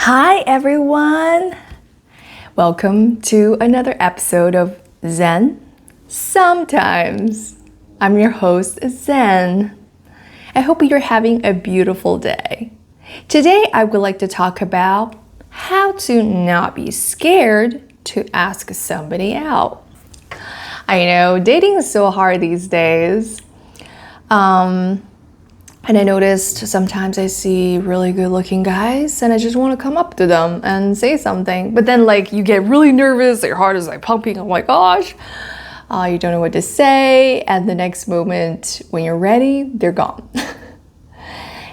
Hi everyone! Welcome to another episode of Zen Sometimes. I'm your host, Zen. I hope you're having a beautiful day. Today I would like to talk about how to not be scared to ask somebody out. I know dating is so hard these days. And I noticed sometimes I see really good looking guys and I just want to come up to them and say something. But then you get really nervous, your heart is pumping, oh my gosh. You don't know what to say. And the next moment when you're ready, they're gone.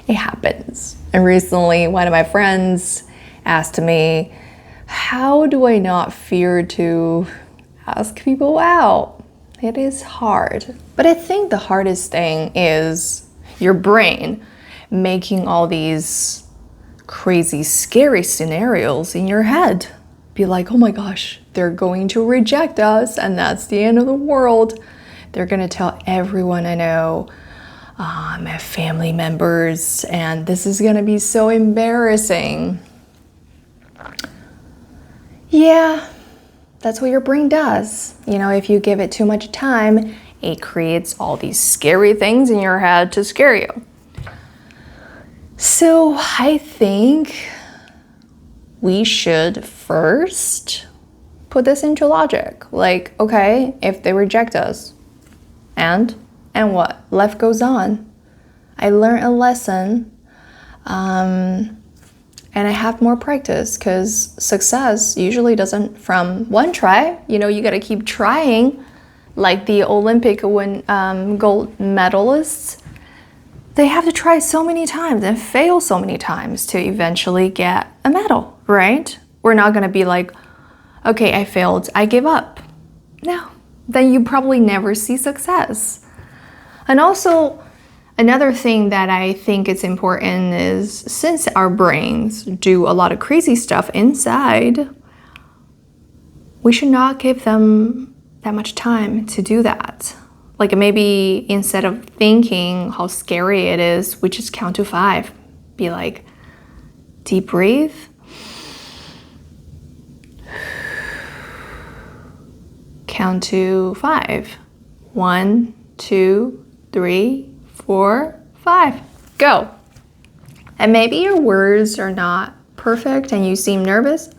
It happens. And recently one of my friends asked me, how do I not fear to ask people out? It is hard. But I think the hardest thing is your brain making all these crazy, scary scenarios in your head. Be like, oh my gosh, they're going to reject us and that's the end of the world. They're gonna tell everyone I know, my family members, and this is gonna be so embarrassing. Yeah, that's what your brain does. You know, if you give it too much time, it creates all these scary things in your head to scare you. So I think we should first put this into logic. Okay, if they reject us, and what? Life goes on. I learned a lesson, and I have more practice because success usually doesn't from one try. You know, you gotta keep trying. Like the Olympic gold medalists, they have to try so many times and fail so many times to eventually get a medal, right? We're not gonna be like, okay, I failed, I give up. No, then you probably never see success. And also, another thing that I think is important is since our brains do a lot of crazy stuff inside, we should not give them that much time to do that. Maybe instead of thinking how scary it is, we just count to 5. Be like, deep breathe. Count to 5. 1, 2, 3, 4, 5. Go. And maybe your words are not perfect and you seem nervous.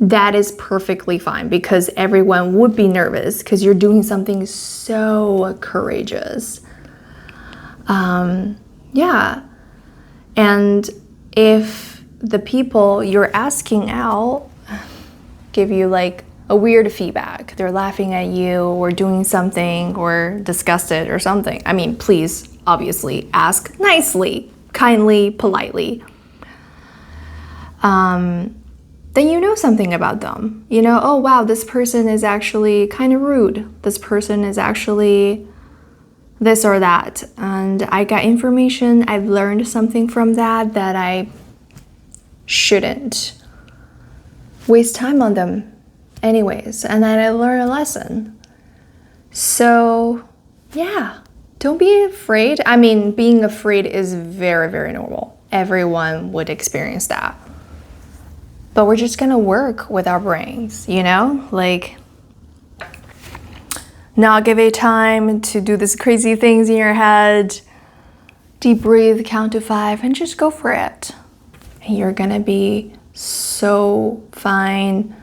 That is perfectly fine because everyone would be nervous because you're doing something so courageous. Yeah. And if the people you're asking out give you a weird feedback, they're laughing at you or doing something or disgusted or something, I mean, please, obviously, ask nicely, kindly, politely. Then you know something about them. You know, oh wow, this person is actually kind of rude. This person is actually this or that. And I got information, I've learned something from that I shouldn't waste time on them anyways. And then I learned a lesson. So yeah, don't be afraid. I mean, being afraid is very, very normal. Everyone would experience that. But we're just gonna work with our brains, you know? Not give it time to do these crazy things in your head. Deep breathe, count to 5, and just go for it. And you're gonna be so fine.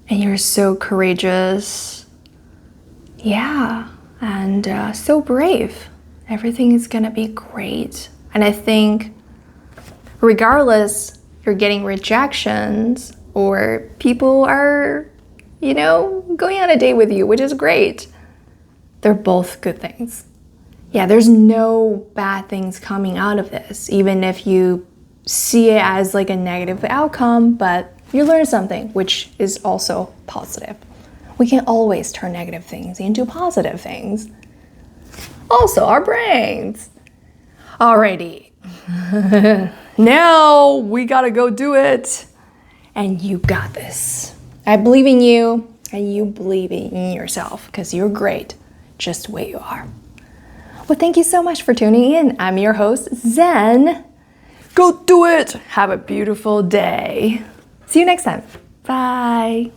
And you're so courageous. Yeah, and so brave. Everything is gonna be great. And I think regardless you're getting rejections or people are, going on a date with you, which is great. They're both good things. Yeah, there's no bad things coming out of this, even if you see it as a negative outcome, but you learn something, which is also positive. We can always turn negative things into positive things. Also, our brains. Alrighty. Now we gotta go do it. And you got this. I believe in you and you believe in yourself because you're great just the way you are. Well, thank you so much for tuning in. I'm your host, Zen. Go do it! Have a beautiful day. See you next time. Bye.